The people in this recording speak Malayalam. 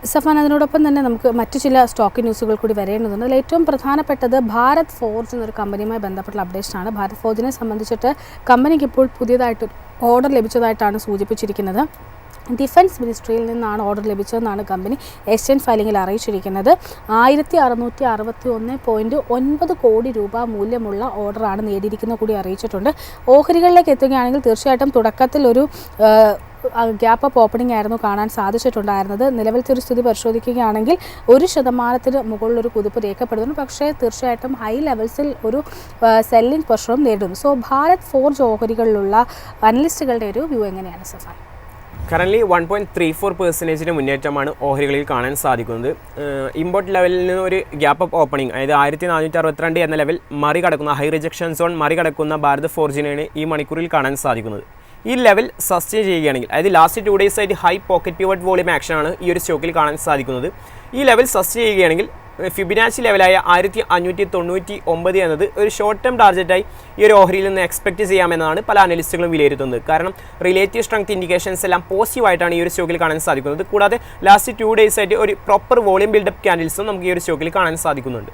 സഫാൻ, അതിനോടൊപ്പം തന്നെ നമുക്ക് മറ്റു ചില സ്റ്റോക്ക് ന്യൂസുകൾ കൂടി വരേണ്ടതുണ്ട്. അതിൽ ഏറ്റവും പ്രധാനപ്പെട്ടത് ഭാരത് ഫോർജ് എന്നൊരു കമ്പനിയുമായി ബന്ധപ്പെട്ടുള്ള അപ്ഡേഷനാണ്. ഭാരത് ഫോർജിനെ സംബന്ധിച്ചിട്ട് കമ്പനിക്ക് ഇപ്പോൾ പുതിയതായിട്ട് ഓർഡർ ലഭിച്ചതായിട്ടാണ് സൂചിപ്പിച്ചിരിക്കുന്നത്. ഡിഫൻസ് മിനിസ്ട്രിയിൽ നിന്നാണ് ഓർഡർ ലഭിച്ചതെന്നാണ് കമ്പനി ഏഷ്യൻ ഫയലിംഗിൽ അറിയിച്ചിരിക്കുന്നത്. 1661.9 കോടി രൂപ മൂല്യമുള്ള ഓർഡറാണ് നേടിയിരിക്കുന്നത് കൂടി അറിയിച്ചിട്ടുണ്ട്. ഓഹരികളിലേക്ക് എത്തുകയാണെങ്കിൽ തീർച്ചയായിട്ടും തുടക്കത്തിൽ ഒരു ഗ്യാപ്പ് അപ്പ് ഓപ്പണിംഗ് ആയിരുന്നു കാണാൻ സാധിച്ചിട്ടുണ്ടായിരുന്നത്. നിലവിലത്തെ ഒരു സ്ഥിതി പരിശോധിക്കുകയാണെങ്കിൽ 1% മുകളിലൊരു കുതിപ്പ് രേഖപ്പെടുന്നു. പക്ഷേ തീർച്ചയായിട്ടും ഹൈ ലെവൽസിൽ ഒരു സെല്ലിംഗ് പ്രഷറും നേരിടുന്നു. സോ ഭാരത് ഫോർജ് ഓഹരികളിലുള്ള അനലിസ്റ്റുകളുടെ ഒരു വ്യൂ എങ്ങനെയാണ് സഫാൻ? കറൻ്റ്ലി 1.34% മുന്നേറ്റമാണ് ഓഹരികളിൽ കാണാൻ സാധിക്കുന്നത്. ഇമ്പോർട്ട് ലെവലിൽ നിന്ന് ഒരു ഗ്യാപ്പ് അപ്പ് ഓപ്പണിംഗ്, അതായത് 1462 എന്ന ലെവൽ മറികടക്കുന്ന, ഹൈ റിജക്ഷൻ സോൺ മറികടക്കുന്ന ഭാരത് ഫോർജിനെയാണ് ഈ മണിക്കൂറിൽ കാണാൻ സാധിക്കുന്നത്. ഈ ലെവൽ സസ്റ്റെയിൻ ചെയ്യുകയാണെങ്കിൽ, അതായത് ലാസ്റ്റ് 2 days ആയിട്ട് ഹൈ പോക്കറ്റ് പിവറ്റ് വോളിയം ആക്ഷനാണ് ഈ ഒരു സ്റ്റോക്കിൽ കാണാൻ സാധിക്കുന്നത്. ഈ ലെവൽ സസ്റ്റെയിൻ ചെയ്യുകയാണെങ്കിൽ ഫിബിനാച്ചി ലെവലായ 1599 എന്നത് ഒരു ഷോർട്ട് ടേം ടാർഗറ്റായി ഈ ഒരു ഓഹരിയിൽ നിന്ന് എക്സ്പെക്റ്റ് ചെയ്യാമെന്നാണ് പല അനലിസ്റ്റുകളും വിലയിരുത്തുന്നത്. കാരണം റിലേറ്റീവ് സ്ട്രെങ്ത് ഇൻഡിക്കേഷൻസ് എല്ലാം പോസിറ്റീവായിട്ടാണ് ഈ ഒരു സ്റ്റോക്കിൽ കാണാൻ സാധിക്കുന്നത്. കൂടാതെ ലാസ്റ്റ് 2 days ആയിട്ട് ഒരു പ്രോപ്പർ വോളിയം ബിൽഡപ്പ് ക്യാൻഡിൽസും നമുക്ക് ഈ ഒരു സ്റ്റോക്കിൽ കാണാൻ സാധിക്കുന്നുണ്ട്.